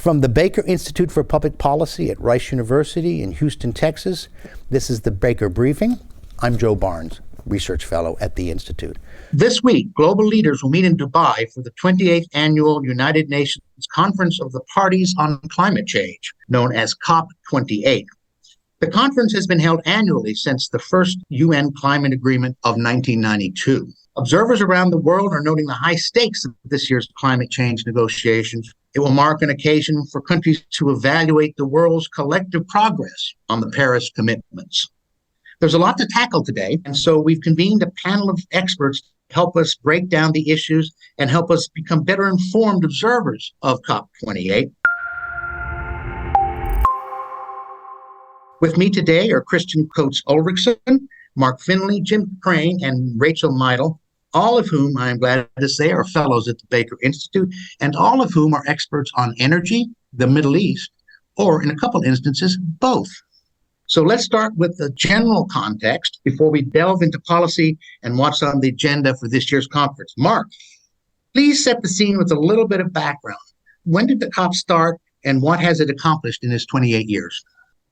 From the Baker Institute for Public Policy at Rice University in Houston, Texas, this is the Baker Briefing. I'm Joe Barnes, Research Fellow at the Institute. This week, global leaders will meet in Dubai for the 28th Annual United Nations Conference of the Parties on Climate Change, known as COP28. The conference has been held annually since the first UN climate agreement of 1992. Observers around the world are noting the high stakes of this year's climate change negotiations. It will mark an occasion for countries to evaluate the world's collective progress on the Paris commitments. There's a lot to tackle today, and so we've convened a panel of experts to help us break down the issues and help us become better informed observers of COP28. With me today are Kristian Ulrichsen, Mark Finley, Jim Krane, and Rachel Meidl, all of whom, I am glad to say, are fellows at the Baker Institute, and all of whom are experts on energy, the Middle East, or in a couple instances, both. So let's start with the general context before we delve into policy and what's on the agenda for this year's conference. Mark, please set the scene with a little bit of background. When did the COP start, and what has it accomplished in its 28 years?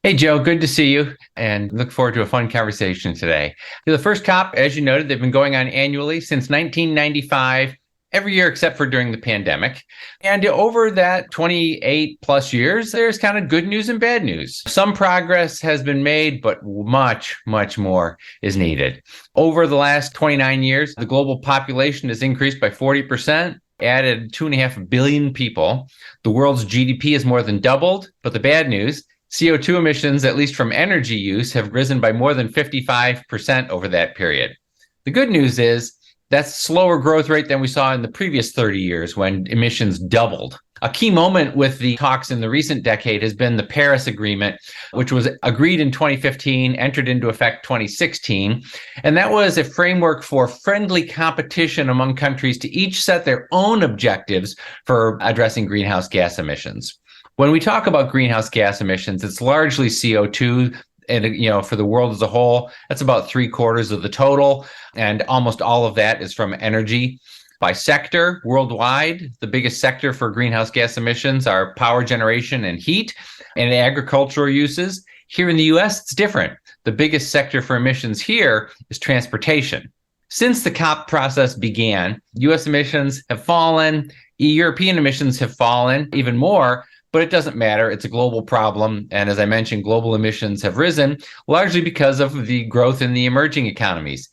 Hey, Joe, good to see you and look forward to a fun conversation today. The first COP, as you noted, they've been going on annually since 1995, every year except for during the pandemic. And over that 28 plus years, there's kind of good news and bad news. Some progress has been made, but much, much more is needed. Over the last 29 years, the global population has increased by 40%. Added 2.5 billion people. The world's GDP has more than doubled, but the bad news, CO2 emissions, at least from energy use, have risen by more than 55% over that period. The good news is that's a slower growth rate than we saw in the previous 30 years when emissions doubled. A key moment with the talks in the recent decade has been the Paris Agreement, which was agreed in 2015, entered into effect 2016. And that was a framework for friendly competition among countries to each set their own objectives for addressing greenhouse gas emissions. When we talk about greenhouse gas emissions, it's largely CO2, and for the world as a whole, that's about 3/4 of the total, and almost all of that is from energy. By sector, worldwide, the biggest sector for greenhouse gas emissions are power generation and heat, and agricultural uses. Here in the U.S., it's different. The biggest sector for emissions here is transportation. Since the COP process began, U.S. emissions have fallen, European emissions have fallen even more. But it doesn't matter. It's a global problem. And as I mentioned, global emissions have risen largely because of the growth in the emerging economies.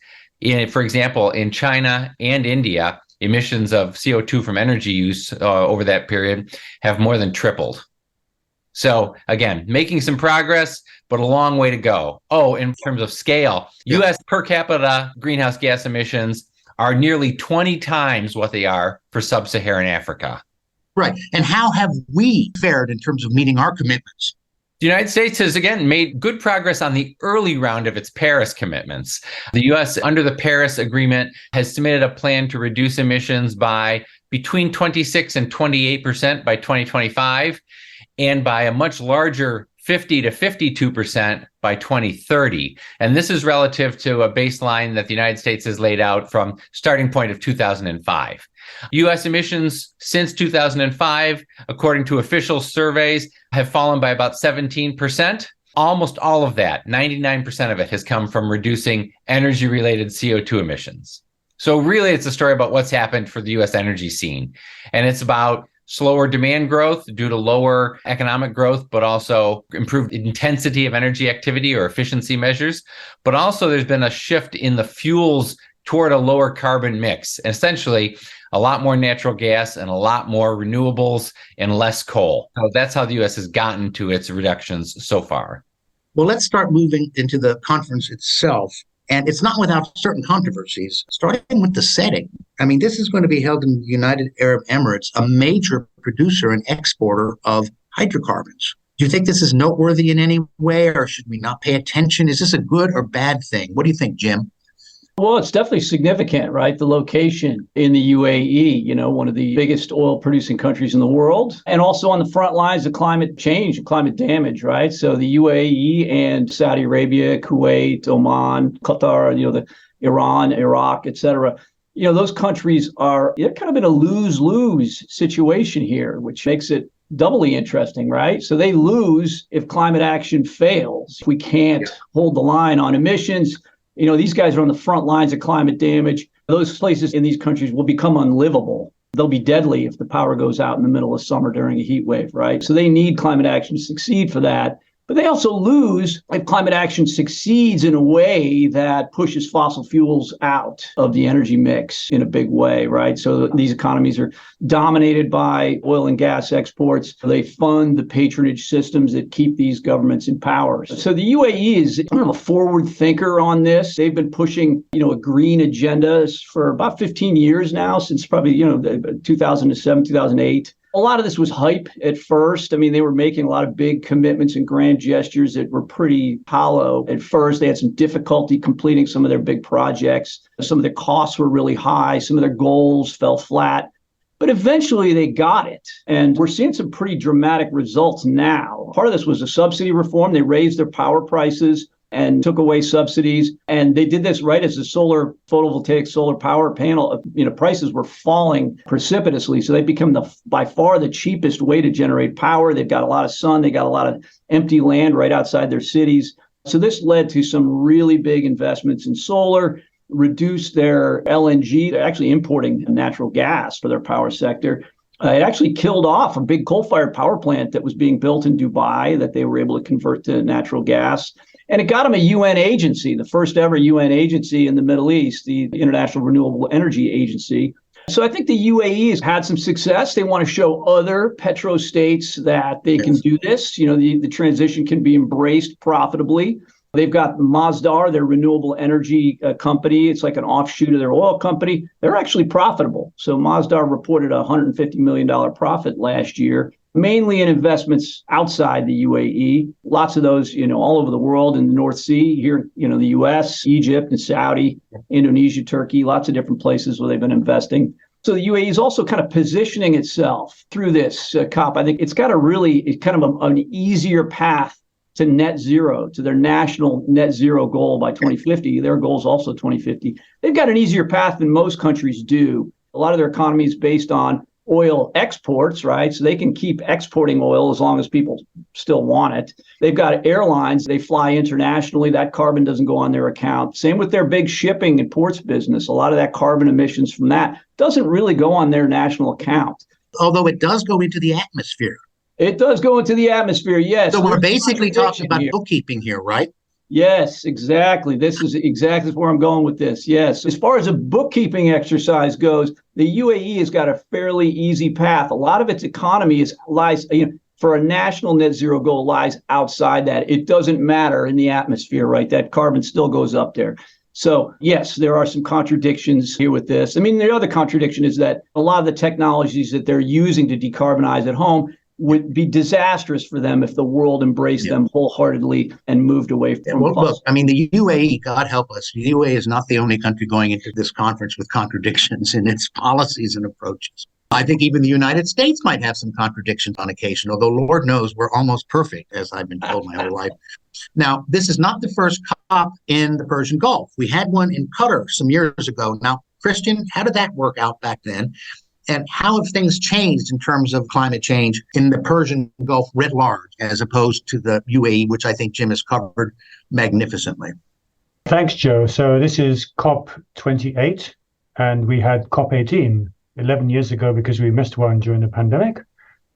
For example, in China and India, emissions of CO2 from energy use over that period have more than tripled. So again, making some progress, but a long way to go. Oh, in terms of scale, U.S. per capita greenhouse gas emissions are nearly 20 times what they are for sub-Saharan Africa. Right. And how have we fared in terms of meeting our commitments? The United States has, again, made good progress on the early round of its Paris commitments. The U.S., under the Paris Agreement, has submitted a plan to reduce emissions by between 26 and 28% by 2025, and by a much larger 50 to 52% by 2030. And this is relative to a baseline that the United States has laid out from starting point of 2005. U.S. emissions since 2005, according to official surveys, have fallen by about 17%. Almost all of that, 99% of it, has come from reducing energy-related CO2 emissions. So really, it's a story about what's happened for the U.S. energy scene. And it's about slower demand growth due to lower economic growth, but also improved intensity of energy activity or efficiency measures. But also there's been a shift in the fuels toward a lower carbon mix, essentially a lot more natural gas and a lot more renewables and less coal. So that's how the U.S. has gotten to its reductions so far. Well, let's start moving into the conference itself. And it's not without certain controversies, starting with the setting. I mean, this is going to be held in the United Arab Emirates, a major producer and exporter of hydrocarbons. Do you think this is noteworthy in any way, or should we not pay attention? Is this a good or bad thing? What do you think, Jim? Well, it's definitely significant, right? The location in the UAE, one of the biggest oil producing countries in the world, and also on the front lines of climate change and climate damage, right? So the UAE and Saudi Arabia, Kuwait, Oman, Qatar, the Iran, Iraq, et cetera. Those countries are kind of in a lose-lose situation here, which makes it doubly interesting, right? So they lose if climate action fails. If we can't hold the line on emissions, these guys are on the front lines of climate damage. Those places in these countries will become unlivable. They'll be deadly if the power goes out in the middle of summer during a heat wave, right? So they need climate action to succeed for that. But they also lose if climate action succeeds in a way that pushes fossil fuels out of the energy mix in a big way, right? So these economies are dominated by oil and gas exports. They fund the patronage systems that keep these governments in power. So the UAE is kind of a forward thinker on this. They've been pushing, a green agenda for about 15 years now, since probably, 2007, 2008. A lot of this was hype at first. I mean, they were making a lot of big commitments and grand gestures that were pretty hollow at first. They had some difficulty completing some of their big projects. Some of their costs were really high. Some of their goals fell flat. But eventually they got it. And we're seeing some pretty dramatic results now. Part of this was a subsidy reform. They raised their power prices and took away subsidies. And they did this right as the photovoltaic solar power panel, prices were falling precipitously. So they become by far the cheapest way to generate power. They've got a lot of sun. They got a lot of empty land right outside their cities. So this led to some really big investments in solar, reduced their LNG. They're actually importing natural gas for their power sector. It actually killed off a big coal-fired power plant that was being built in Dubai that they were able to convert to natural gas. And it got them a UN agency, the first ever UN agency in the Middle East, the International Renewable Energy Agency. So I think the UAE has had some success. They want to show other petrostates that they can do this. The transition can be embraced profitably. They've got Masdar, their renewable energy company. It's like an offshoot of their oil company. They're actually profitable. So Masdar reported a $150 million profit last year, mainly in investments outside the UAE. Lots of those, all over the world, in the North Sea, here, the US, Egypt and Saudi, Indonesia, Turkey, lots of different places where they've been investing. So the UAE is also kind of positioning itself through this COP. I think it's got an easier path to net zero, to their national net zero goal by 2050. Their goal is also 2050. They've got an easier path than most countries do. A lot of their economy is based on oil exports, right? So they can keep exporting oil as long as people still want it. They've got airlines. They fly internationally. That carbon doesn't go on their account. Same with their big shipping and ports business. A lot of that carbon emissions from that doesn't really go on their national account. Although it does go into the atmosphere. It does go into the atmosphere, yes. So we're basically talking about bookkeeping here, right? Yes, exactly. This is exactly where I'm going with this. Yes. As far as a bookkeeping exercise goes, the UAE has got a fairly easy path. A lot of its economy lies for a national net zero goal lies outside that. It doesn't matter in the atmosphere, right? That carbon still goes up there. So, yes, there are some contradictions here with this. I mean, the other contradiction is that a lot of the technologies that they're using to decarbonize at home would be disastrous for them if the world embraced them wholeheartedly and moved away from Well, look, I mean, the UAE, God help us, the UAE is not the only country going into this conference with contradictions in its policies and approaches. I think even the United States might have some contradictions on occasion, although Lord knows we're almost perfect, as I've been told my whole life. Now, this is not the first COP in the Persian Gulf. We had one in Qatar some years ago. Now, Kristian, how did that work out back then? And how have things changed in terms of climate change in the Persian Gulf writ large, as opposed to the UAE, which I think Jim has covered magnificently? Thanks, Joe. So this is COP28, and we had COP18 11 years ago because we missed one during the pandemic.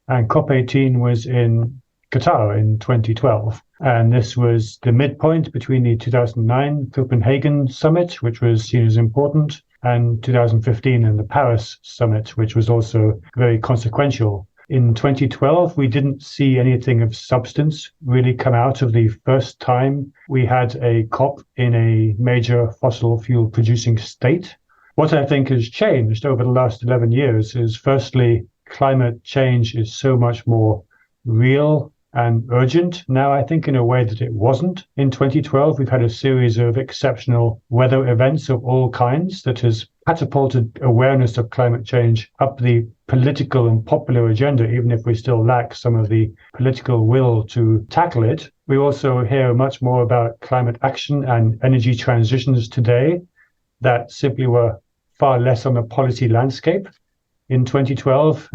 And COP18 was in Qatar in 2012. And this was the midpoint between the 2009 Copenhagen summit, which was seen as important, and 2015 and the Paris summit, which was also very consequential. In 2012, we didn't see anything of substance really come out of the first time we had a COP in a major fossil fuel producing state. What I think has changed over the last 11 years is, firstly, climate change is so much more real and urgent now, I think, in a way that it wasn't. In 2012, we've had a series of exceptional weather events of all kinds that has catapulted awareness of climate change up the political and popular agenda, even if we still lack some of the political will to tackle it. We also hear much more about climate action and energy transitions today that simply were far less on the policy landscape. In 2012,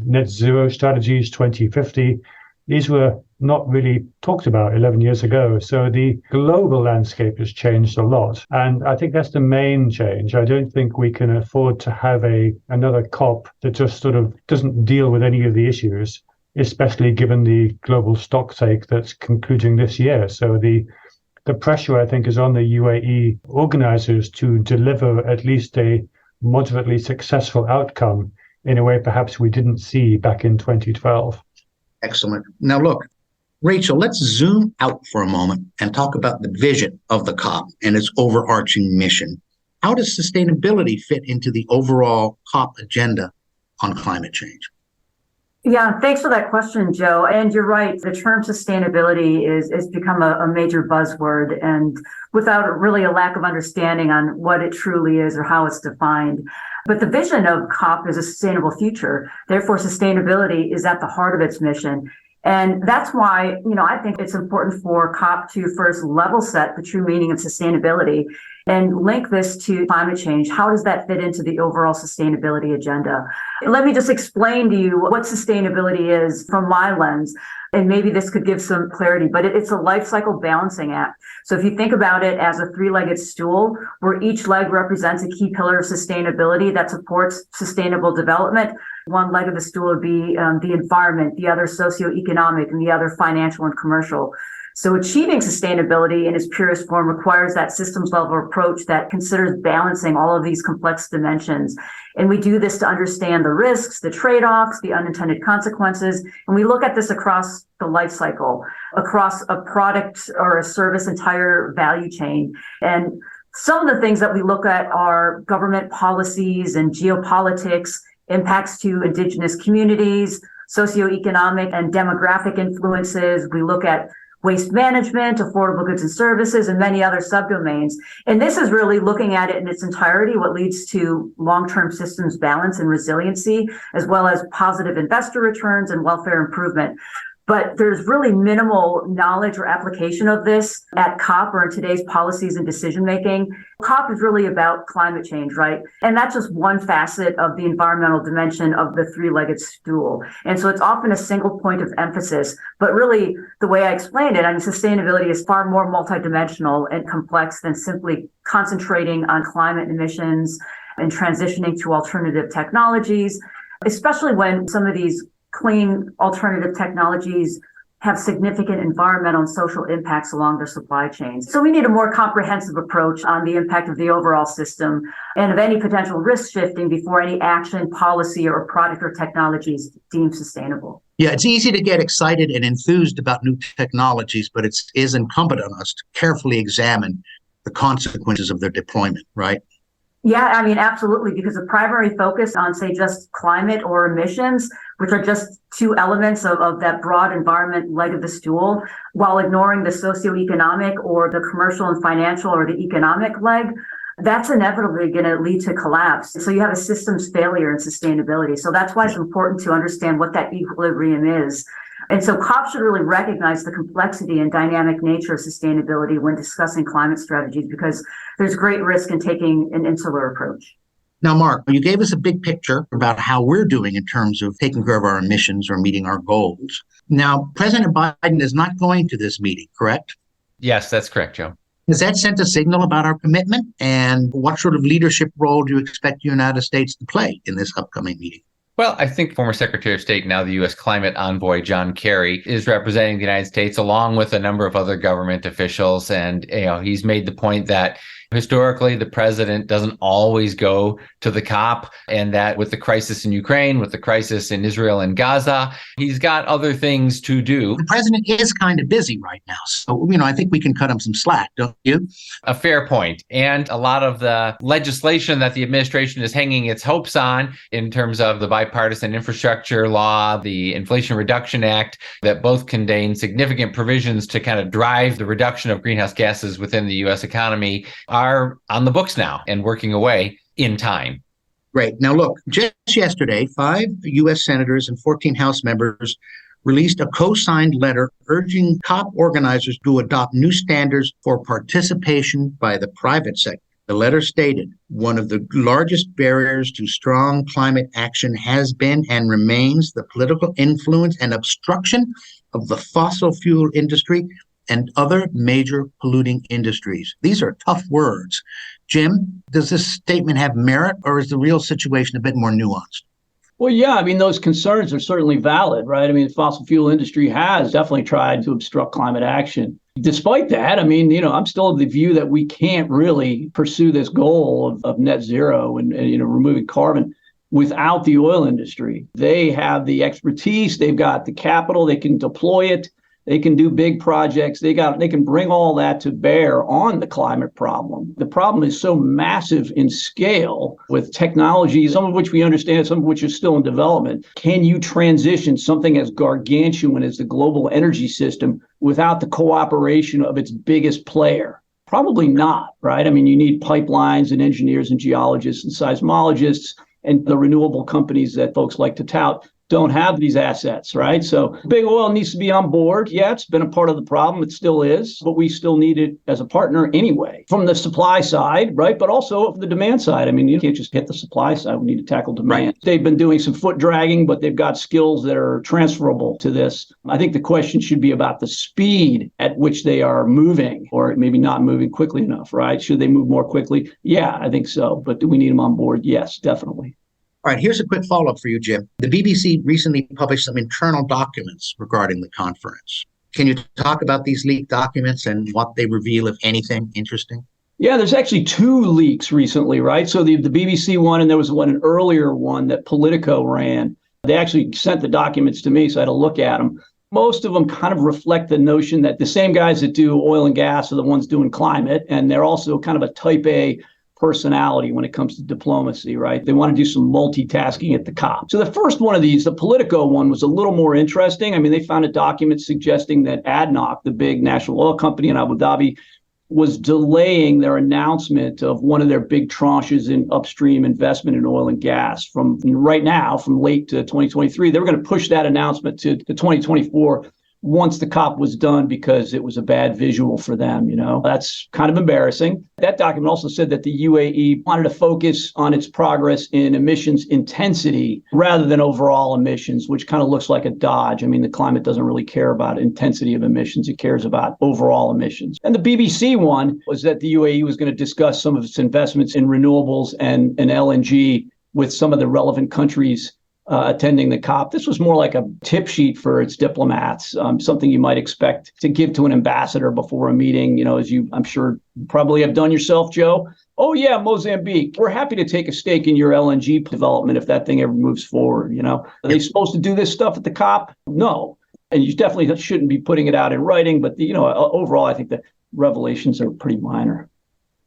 net zero strategies 2050. These were not really talked about 11 years ago. So the global landscape has changed a lot. And I think that's the main change. I don't think we can afford to have another COP that just sort of doesn't deal with any of the issues, especially given the global stocktake that's concluding this year. So the pressure, I think, is on the UAE organizers to deliver at least a moderately successful outcome in a way perhaps we didn't see back in 2012. Excellent. Now, look, Rachel, let's zoom out for a moment and talk about the vision of the COP and its overarching mission. How does sustainability fit into the overall COP agenda on climate change? Yeah, thanks for that question, Joe. And you're right. The term sustainability is become a major buzzword, and without really a lack of understanding on what it truly is or how it's defined. But the vision of COP is a sustainable future. Therefore, sustainability is at the heart of its mission. And that's why, I think it's important for COP to first level set the true meaning of sustainability and link this to climate change. How does that fit into the overall sustainability agenda? Let me just explain to you what sustainability is from my lens, and maybe this could give some clarity, but it's a life cycle balancing act. So if you think about it as a three-legged stool, where each leg represents a key pillar of sustainability that supports sustainable development, one leg of the stool would be the environment, the other socioeconomic, and the other financial and commercial. So achieving sustainability in its purest form requires that systems level approach that considers balancing all of these complex dimensions. And we do this to understand the risks, the trade-offs, the unintended consequences. And we look at this across the life cycle, across a product or a service entire value chain. And some of the things that we look at are government policies and geopolitics, impacts to indigenous communities, socioeconomic and demographic influences. We look at waste management, affordable goods and services, and many other subdomains. And this is really looking at it in its entirety, what leads to long-term systems balance and resiliency, as well as positive investor returns and welfare improvement. But there's really minimal knowledge or application of this at COP or in today's policies and decision-making. COP is really about climate change, right? And that's just one facet of the environmental dimension of the three-legged stool. And so it's often a single point of emphasis. But really, the way I explained it, sustainability is far more multidimensional and complex than simply concentrating on climate emissions and transitioning to alternative technologies, especially when some of these clean alternative technologies have significant environmental and social impacts along their supply chains. So we need a more comprehensive approach on the impact of the overall system and of any potential risk shifting before any action, policy, or product or technology is deemed sustainable. Yeah, it's easy to get excited and enthused about new technologies, but it is incumbent on us to carefully examine the consequences of their deployment, right? Yeah, absolutely, because the primary focus on, say, just climate or emissions, which are just two elements of that broad environment leg of the stool, while ignoring the socioeconomic or the commercial and financial or the economic leg, that's inevitably going to lead to collapse. So you have a systems failure in sustainability. So that's why it's important to understand what that equilibrium is. And so COP should really recognize the complexity and dynamic nature of sustainability when discussing climate strategies, because there's great risk in taking an insular approach. Now, Mark, you gave us a big picture about how we're doing in terms of taking care of our emissions or meeting our goals. Now, President Biden is not going to this meeting, correct? Yes, that's correct, Joe. Has that sent a signal about our commitment? And what sort of leadership role do you expect the United States to play in this upcoming meeting? Well, I think former Secretary of State, now the U.S. climate envoy, John Kerry, is representing the United States along with a number of other government officials. And, he's made the point that historically, the president doesn't always go to the COP, and that with the crisis in Ukraine, with the crisis in Israel and Gaza, he's got other things to do. The president is kind of busy right now. So, I think we can cut him some slack, don't you? A fair point. And a lot of the legislation that the administration is hanging its hopes on in terms of the bipartisan infrastructure law, the Inflation Reduction Act, that both contain significant provisions to kind of drive the reduction of greenhouse gases within the U.S. economy, are on the books now and working away in time. Great. Now, look, just yesterday, 5 U.S. senators and 14 House members released a co-signed letter urging COP organizers to adopt new standards for participation by the private sector The letter stated, one of the largest barriers to strong climate action has been and remains the political influence and obstruction of the fossil fuel industry and other major polluting industries. These are tough words. Jim, does this statement have merit, or is the real situation a bit more nuanced? Well, yeah, I mean, those concerns are certainly valid, right? I mean, the fossil fuel industry has definitely tried to obstruct climate action. Despite that, I mean, I'm still of the view that we can't really pursue this goal of net zero and removing carbon without the oil industry. They have the expertise, they've got the capital, they can deploy it, they can do big projects, they can bring all that to bear on the climate problem. The problem is so massive in scale with technology, some of which we understand, some of which is still in development. Can you transition something as gargantuan as the global energy system without the cooperation of its biggest player? Probably not, right? I mean, you need pipelines and engineers and geologists and seismologists, and the renewable companies that folks like to tout don't have these assets, right? So big oil needs to be on board. Yeah, it's been a part of the problem. It still is, but we still need it as a partner anyway, from the supply side, right? But also the demand side. I mean, you can't just hit the supply side. We need to tackle demand. Right. They've been doing some foot dragging, but they've got skills that are transferable to this. I think the question should be about the speed at which they are moving, or maybe not moving quickly enough, right? Should they move more quickly? Yeah, I think so. But do we need them on board? Yes, definitely. All right, here's a quick follow-up for you, Jim. The BBC recently published some internal documents regarding the conference. Can you talk about these leaked documents and what they reveal, if anything, interesting? Yeah, there's actually two leaks recently, right? So the BBC one, and there was an earlier one that Politico ran. They actually sent the documents to me, so I had to look at them. Most of them kind of reflect the notion that the same guys that do oil and gas are the ones doing climate, and they're also kind of a type A personality when it comes to diplomacy, right? They want to do some multitasking at the COP. So the first one of these, the Politico one, was a little more interesting. I mean, they found a document suggesting that ADNOC, the big national oil company in Abu Dhabi, was delaying their announcement of one of their big tranches in upstream investment in oil and gas from right now, from late to 2023. They were going to push that announcement to 2024 once the COP was done because it was a bad visual for them. That's kind of embarrassing. That document also said that the UAE wanted to focus on its progress in emissions intensity rather than overall emissions, which kind of looks like a dodge. I mean, the climate doesn't really care about intensity of emissions. It cares about overall emissions. And the BBC one was that the UAE was going to discuss some of its investments in renewables and LNG with some of the relevant countries attending the COP. This was more like a tip sheet for its diplomats, something you might expect to give to an ambassador before a meeting, as you, I'm sure, probably have done yourself, Joe. Oh, yeah, Mozambique. We're happy to take a stake in your LNG development if that thing ever moves forward. Are they supposed to do this stuff at the COP? No. And you definitely shouldn't be putting it out in writing. But, overall, I think the revelations are pretty minor.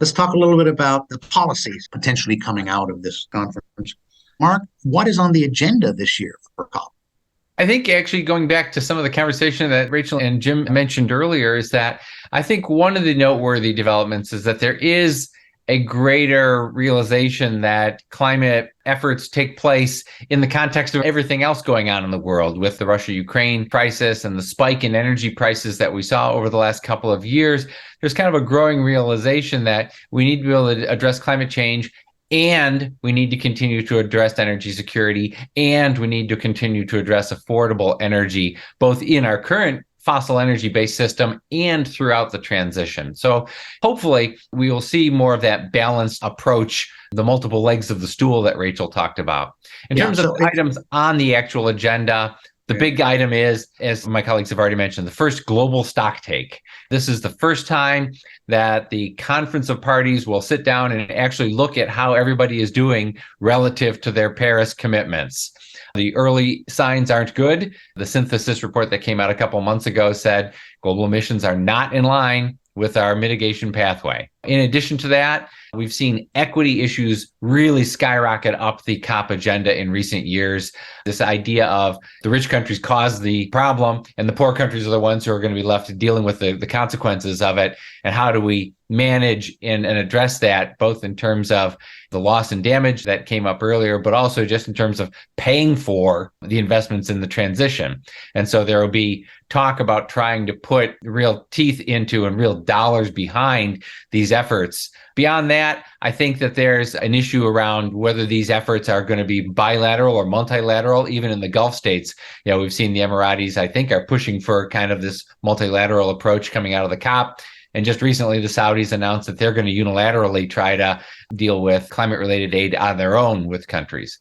Let's talk a little bit about the policies potentially coming out of this conference. Mark, what is on the agenda this year for COP? I think actually going back to some of the conversation that Rachel and Jim mentioned earlier is that I think one of the noteworthy developments is that there is a greater realization that climate efforts take place in the context of everything else going on in the world with the Russia-Ukraine crisis and the spike in energy prices that we saw over the last couple of years. There's kind of a growing realization that we need to be able to address climate change, and we need to continue to address energy security, and we need to continue to address affordable energy, both in our current fossil energy-based system and throughout the transition. So hopefully we will see more of that balanced approach, the multiple legs of the stool that Rachel talked about. In terms of items on the actual agenda, the big item is, as my colleagues have already mentioned, the first global stocktake. This is the first time that the Conference of Parties will sit down and actually look at how everybody is doing relative to their Paris commitments. The early signs aren't good. The synthesis report that came out a couple months ago said global emissions are not in line with our mitigation pathway. In addition to that, we've seen equity issues really skyrocket up the COP agenda in recent years. This idea of the rich countries cause the problem and the poor countries are the ones who are going to be left dealing with the consequences of it. And how do we manage and address that, both in terms of the loss and damage that came up earlier, but also just in terms of paying for the investments in the transition. And so there will be talk about trying to put real teeth into and real dollars behind these these efforts. Beyond that, I think that there's an issue around whether these efforts are going to be bilateral or multilateral. Even in the Gulf states, we've seen the Emiratis, I think, are pushing for kind of this multilateral approach coming out of the COP. And just recently, the Saudis announced that they're going to unilaterally try to deal with climate-related aid on their own with countries.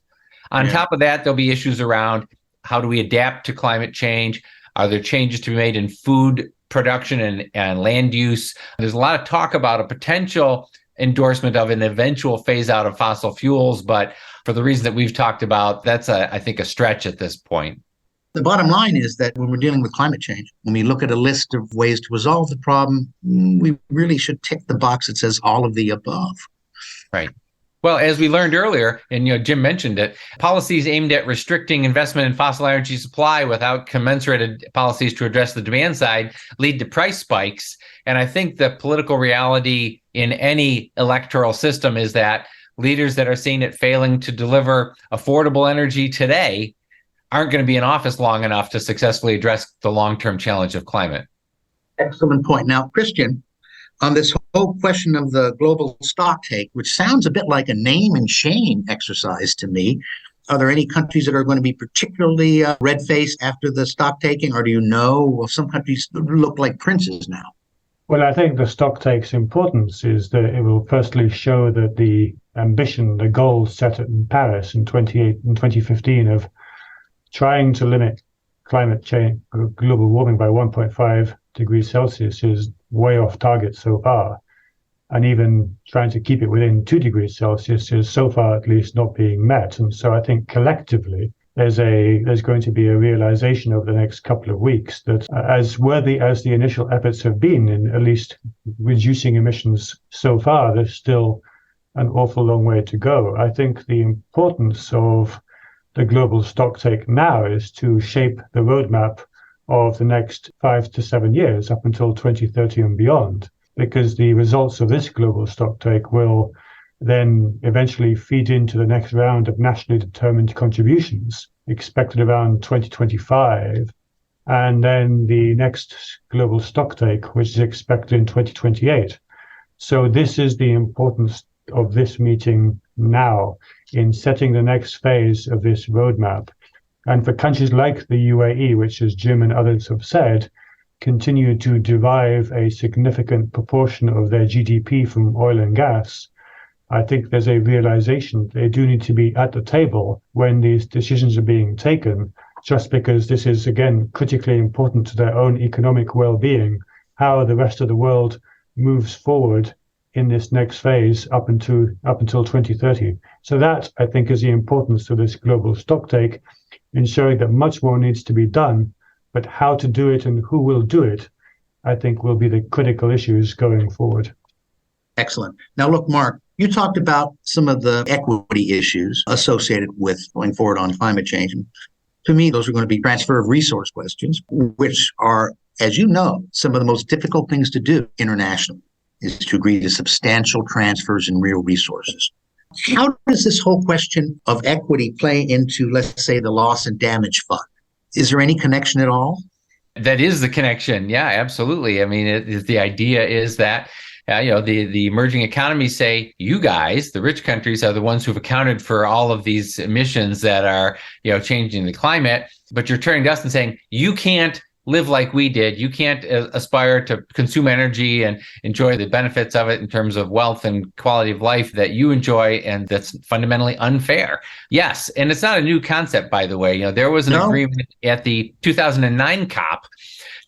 On top of that, there'll be issues around how do we adapt to climate change? Are there changes to be made in food production and land use? There's a lot of talk about a potential endorsement of an eventual phase out of fossil fuels, but for the reason that we've talked about, that's, I think, a stretch at this point. The bottom line is that when we're dealing with climate change, when we look at a list of ways to resolve the problem, we really should tick the box that says all of the above. Right. Well, as we learned earlier, and Jim mentioned it, policies aimed at restricting investment in fossil energy supply without commensurate policies to address the demand side lead to price spikes. And I think the political reality in any electoral system is that leaders that are seen at failing to deliver affordable energy today aren't going to be in office long enough to successfully address the long-term challenge of climate. Excellent point. Now, Kristian, on this whole question of the global stocktake, which sounds a bit like a name and shame exercise to me, are there any countries that are going to be particularly red-faced after the stocktaking, or do you know? Well, some countries look like princes now. Well, I think the stocktake's importance is that it will firstly show that the ambition, the goal set in Paris in 2015 of trying to limit climate change, global warming by 1.5 degrees Celsius is way off target so far. And even trying to keep it within 2 degrees Celsius is so far at least not being met. And so I think collectively there's going to be a realization over the next couple of weeks that as worthy as the initial efforts have been in at least reducing emissions so far, there's still an awful long way to go. I think the importance of the global stocktake now is to shape the roadmap of the next 5 to 7 years up until 2030 and beyond, because the results of this global stocktake will then eventually feed into the next round of nationally determined contributions expected around 2025, and then the next global stocktake, which is expected in 2028. So this is the importance of this meeting now in setting the next phase of this roadmap. And for countries like the UAE, which, as Jim and others have said, continue to derive a significant proportion of their GDP from oil and gas, I think there's a realization they do need to be at the table when these decisions are being taken, just because this is, again, critically important to their own economic well-being, how the rest of the world moves forward in this next phase up until 2030. So that, I think, is the importance of this global stocktake, in showing that much more needs to be done, but how to do it and who will do it, I think, will be the critical issues going forward. Excellent. Now, look, Mark, you talked about some of the equity issues associated with going forward on climate change. And to me, those are going to be transfer of resource questions, which are, as you know, some of the most difficult things to do internationally, is to agree to substantial transfers in real resources. How does this whole question of equity play into, let's say, the loss and damage fund? Is there any connection at all? That is the connection. Yeah, absolutely. I mean, the idea is that the emerging economies say, you guys, the rich countries, are the ones who've accounted for all of these emissions that are, changing the climate. But you're turning to us and saying, you can't live like we did. You can't aspire to consume energy and enjoy the benefits of it in terms of wealth and quality of life that you enjoy, and that's fundamentally unfair. Yes, and it's not a new concept, by the way. There was an agreement at the 2009 COP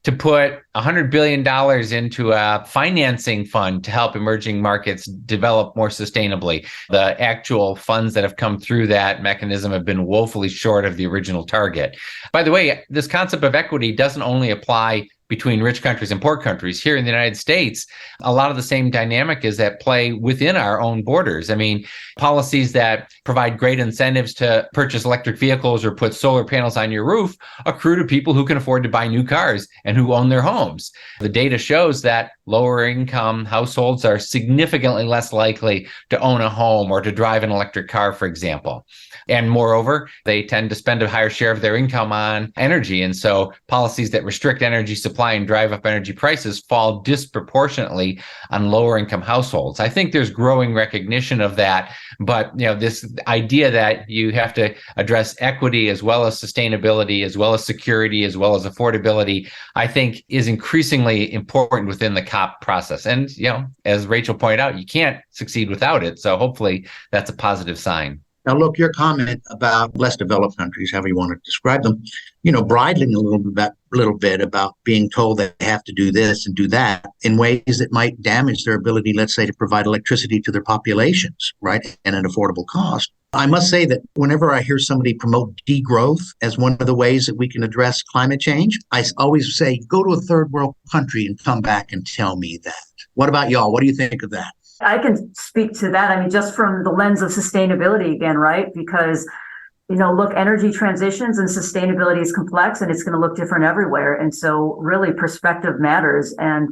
to put $100 billion into a financing fund to help emerging markets develop more sustainably. The actual funds that have come through that mechanism have been woefully short of the original target. By the way, this concept of equity doesn't only apply between rich countries and poor countries. Here in the United States, a lot of the same dynamic is at play within our own borders. I mean, policies that provide great incentives to purchase electric vehicles or put solar panels on your roof accrue to people who can afford to buy new cars and who own their homes. The data shows that lower income households are significantly less likely to own a home or to drive an electric car, for example. And moreover, they tend to spend a higher share of their income on energy. And so policies that restrict energy supply and drive up energy prices fall disproportionately on lower income households. I think there's growing recognition of that. But this idea that you have to address equity as well as sustainability, as well as security, as well as affordability, I think is increasingly important within the COP process. And, as Rachel pointed out, you can't succeed without it. So hopefully that's a positive sign. Now, look, your comment about less developed countries, however you want to describe them, bridling a little bit about being told they have to do this and do that in ways that might damage their ability, let's say, to provide electricity to their populations, right, at an affordable cost. I must say that whenever I hear somebody promote degrowth as one of the ways that we can address climate change, I always say, go to a third world country and come back and tell me that. What about y'all? What do you think of that? I can speak to that. I mean, just from the lens of sustainability again, right? Because, look, energy transitions and sustainability is complex and it's going to look different everywhere. And so really perspective matters. And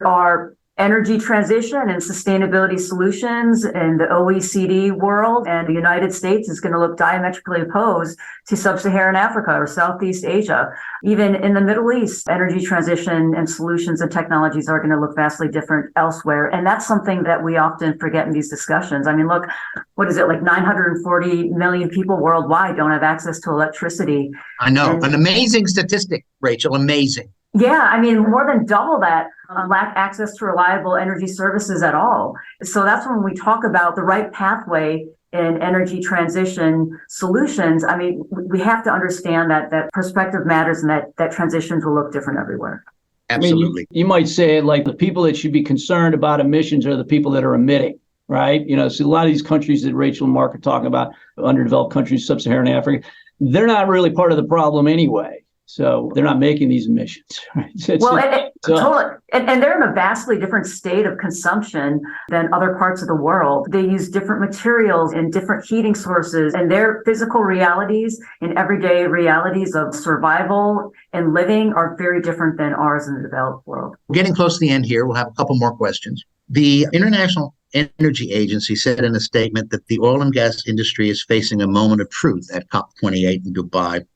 our energy transition and sustainability solutions in the OECD world and the United States is going to look diametrically opposed to sub-Saharan Africa or Southeast Asia. Even in the Middle East, energy transition and solutions and technologies are going to look vastly different elsewhere. And that's something that we often forget in these discussions. I mean, look, what is it, like 940 million people worldwide don't have access to electricity. I know, an amazing statistic, Rachel, amazing. Yeah, I mean, more than double that lack access to reliable energy services at all. So that's when we talk about the right pathway in energy transition solutions. I mean, we have to understand that perspective matters and that transitions will look different everywhere. Absolutely. I mean, you might say, like, the people that should be concerned about emissions are the people that are emitting, right? So a lot of these countries that Rachel and Mark are talking about, underdeveloped countries, sub-Saharan Africa, they're not really part of the problem anyway. So they're not making these emissions. Right? Totally. And they're in a vastly different state of consumption than other parts of the world. They use different materials and different heating sources, and their physical realities and everyday realities of survival and living are very different than ours in the developed world. We're getting close to the end here. We'll have a couple more questions. The International Energy Agency said in a statement that the oil and gas industry is facing a moment of truth at COP28 in Dubai.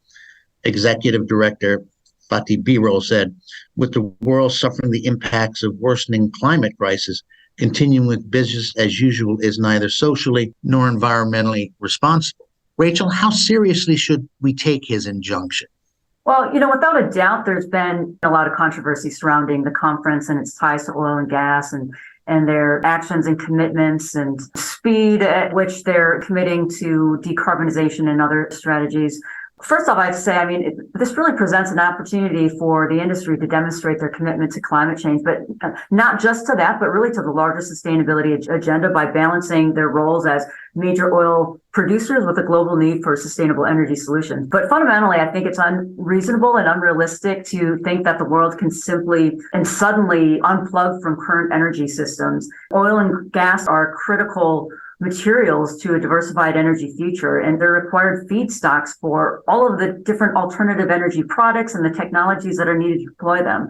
Executive Director Fatih Birol said, with the world suffering the impacts of worsening climate crisis, continuing with business as usual is neither socially nor environmentally responsible. Rachel, how seriously should we take his injunction? Well, without a doubt, there's been a lot of controversy surrounding the conference and its ties to oil and gas and their actions and commitments and speed at which they're committing to decarbonization and other strategies. First off, I'd say, this really presents an opportunity for the industry to demonstrate their commitment to climate change, but not just to that, but really to the larger sustainability agenda by balancing their roles as major oil producers with a global need for sustainable energy solutions. But fundamentally, I think it's unreasonable and unrealistic to think that the world can simply and suddenly unplug from current energy systems. Oil and gas are critical materials to a diversified energy future, and they're required feedstocks for all of the different alternative energy products and the technologies that are needed to deploy them.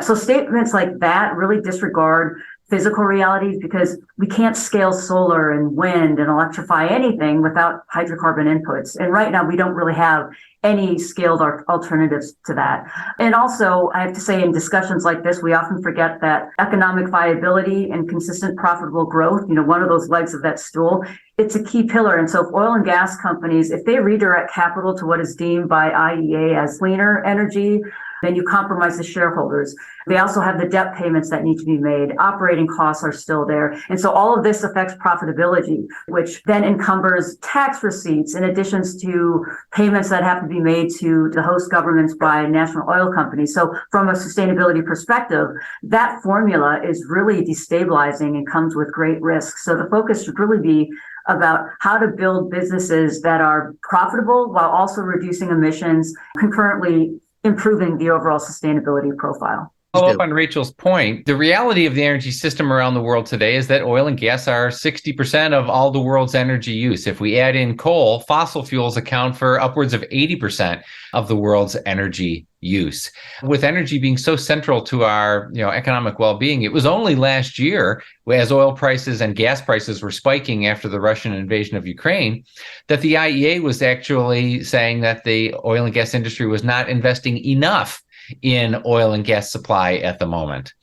So statements like that really disregard physical realities because we can't scale solar and wind and electrify anything without hydrocarbon inputs. And right now we don't really have any scaled alternatives to that. And also, I have to say, in discussions like this, we often forget that economic viability and consistent profitable growth, one of those legs of that stool, it's a key pillar. And so if oil and gas companies, if they redirect capital to what is deemed by IEA as cleaner energy, then you compromise the shareholders. They also have the debt payments that need to be made. Operating costs are still there. And so all of this affects profitability, which then encumbers tax receipts in addition to payments that have to be made to the host governments by national oil companies. So from a sustainability perspective, that formula is really destabilizing and comes with great risks. So the focus should really be about how to build businesses that are profitable while also reducing emissions, concurrently improving the overall sustainability profile. follow up on Rachel's point. The reality of the energy system around the world today is that oil and gas are 60% of all the world's energy use. If we add in coal, fossil fuels account for upwards of 80% of the world's energy use. With energy being so central to our economic well-being, it was only last year, as oil prices and gas prices were spiking after the Russian invasion of Ukraine, that the IEA was actually saying that the oil and gas industry was not investing enough in oil and gas supply at the moment.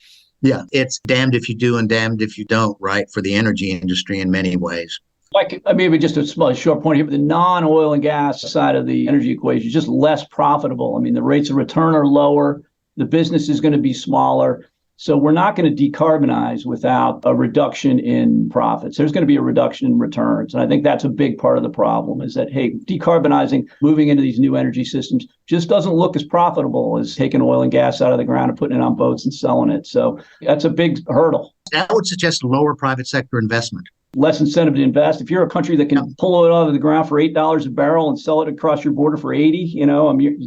Yeah, it's damned if you do and damned if you don't, right, for the energy industry in many ways. Like maybe just a short point here, but the non-oil and gas side of the energy equation is just less profitable. I mean, the rates of return are lower. The business is going to be smaller. So we're not going to decarbonize without a reduction in profits. There's going to be a reduction in returns. And I think that's a big part of the problem is that, hey, decarbonizing, moving into these new energy systems just doesn't look as profitable as taking oil and gas out of the ground and putting it on boats and selling it. So that's a big hurdle. That would suggest lower private sector investment. Less incentive to invest. If you're a country that can pull it out of the ground for $8 a barrel and sell it across your border for 80,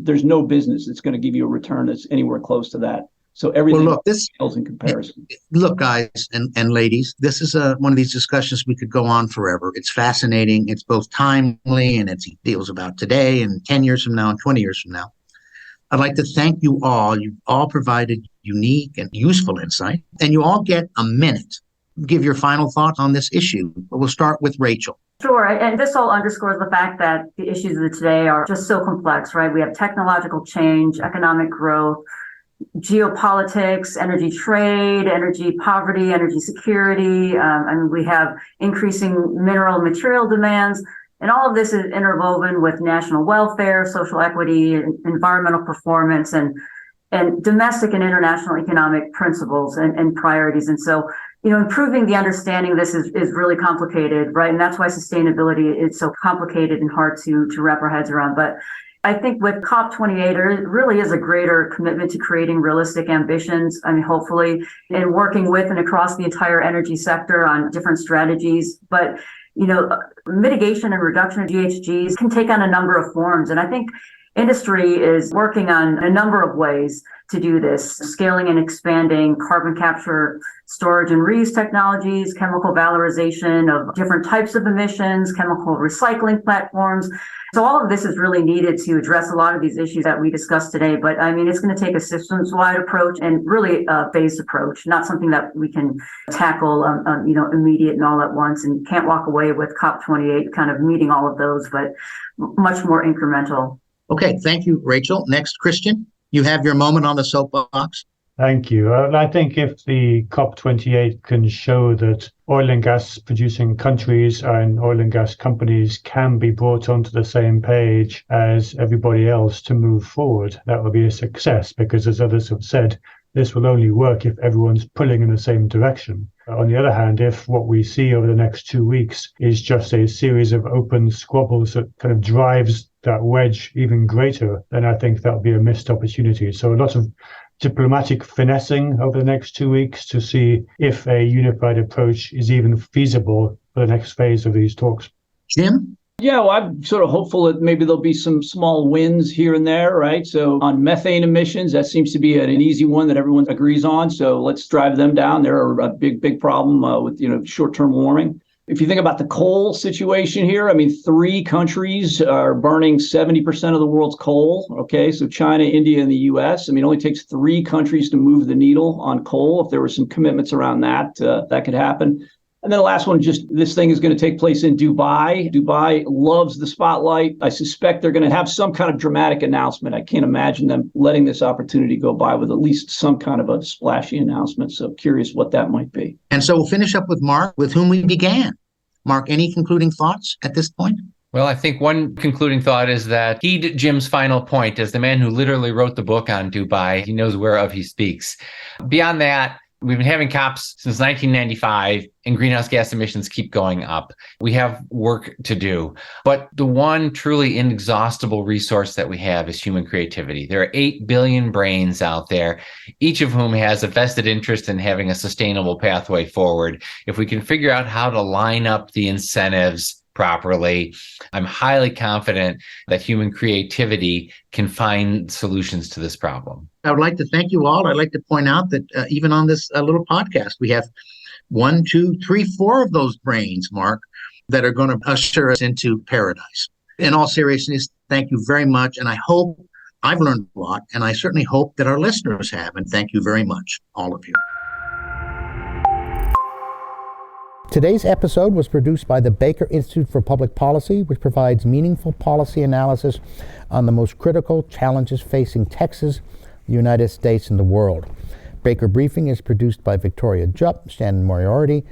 there's no business that's going to give you a return that's anywhere close to that. So everything fails in comparison. Look, guys and ladies, this is one of these discussions we could go on forever. It's fascinating. It's both timely and it deals about today and 10 years from now and 20 years from now. I'd like to thank you all. You've all provided unique and useful insight, and you all get a minute. Give your final thoughts on this issue. But we'll start with Rachel. Sure. And this all underscores the fact that the issues of today are just so complex, right? We have technological change, economic growth, geopolitics, energy trade, energy poverty, energy security. And we have increasing mineral and material demands. And all of this is interwoven with national welfare, social equity, environmental performance, and domestic and international economic principles and priorities. And so, improving the understanding of this is really complicated, right? And that's why sustainability is so complicated and hard to wrap our heads around. But I think with COP28, there really is a greater commitment to creating realistic ambitions. I mean, hopefully, and working with and across the entire energy sector on different strategies. But, mitigation and reduction of GHGs can take on a number of forms. And I think industry is working on a number of ways to do this, scaling and expanding carbon capture, storage and reuse technologies, chemical valorization of different types of emissions, chemical recycling platforms. So all of this is really needed to address a lot of these issues that we discussed today. But I mean, it's going to take a systems-wide approach and really a phased approach, not something that we can tackle, immediate and all at once, and can't walk away with COP28 kind of meeting all of those, but much more incremental. Okay, thank you, Rachel. Next, Kristian, you have your moment on the soapbox. Thank you. I think if the COP28 can show that oil and gas producing countries and oil and gas companies can be brought onto the same page as everybody else to move forward, that will be a success, because as others have said, this will only work if everyone's pulling in the same direction. On the other hand, if what we see over the next 2 weeks is just a series of open squabbles that kind of drives that wedge even greater, then I think that'll be a missed opportunity. So a lot of diplomatic finessing over the next 2 weeks to see if a unified approach is even feasible for the next phase of these talks. Jim? Yeah, well, I'm sort of hopeful that maybe there'll be some small wins here and there, right? So on methane emissions, that seems to be an easy one that everyone agrees on. So let's drive them down. They're a big problem with, short-term warming. If you think about the coal situation here, I mean, 3 countries are burning 70% of the world's coal. Okay, so China, India, and the U.S. I mean, it only takes 3 countries to move the needle on coal. If there were some commitments around that, that could happen. And then the last one, just this thing is going to take place in Dubai. Dubai loves the spotlight. I suspect they're going to have some kind of dramatic announcement. I can't imagine them letting this opportunity go by with at least some kind of a splashy announcement. So curious what that might be. And so we'll finish up with Mark, with whom we began. Mark, any concluding thoughts at this point? Well, I think one concluding thought is that heed Jim's final point. As the man who literally wrote the book on Dubai, he knows whereof he speaks. Beyond that, we've been having COPs since 1995, and greenhouse gas emissions keep going up. We have work to do. But the one truly inexhaustible resource that we have is human creativity. There are 8 billion brains out there, each of whom has a vested interest in having a sustainable pathway forward. If we can figure out how to line up the incentives, properly, I'm highly confident that human creativity can find solutions to this problem. I would like to thank you all. I'd like to point out that even on this little podcast, we have 1, 2, 3, 4 of those brains, Mark, that are going to usher us into paradise. In all seriousness, thank you very much. And I hope I've learned a lot, and I certainly hope that our listeners have. And thank you very much, all of you. Today's episode was produced by the Baker Institute for Public Policy, which provides meaningful policy analysis on the most critical challenges facing Texas, the United States, and the world. Baker Briefing is produced by Victoria Jupp, Shannon Moriarty.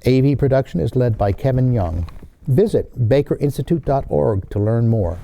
AV production is led by Kevin Young. Visit bakerinstitute.org to learn more.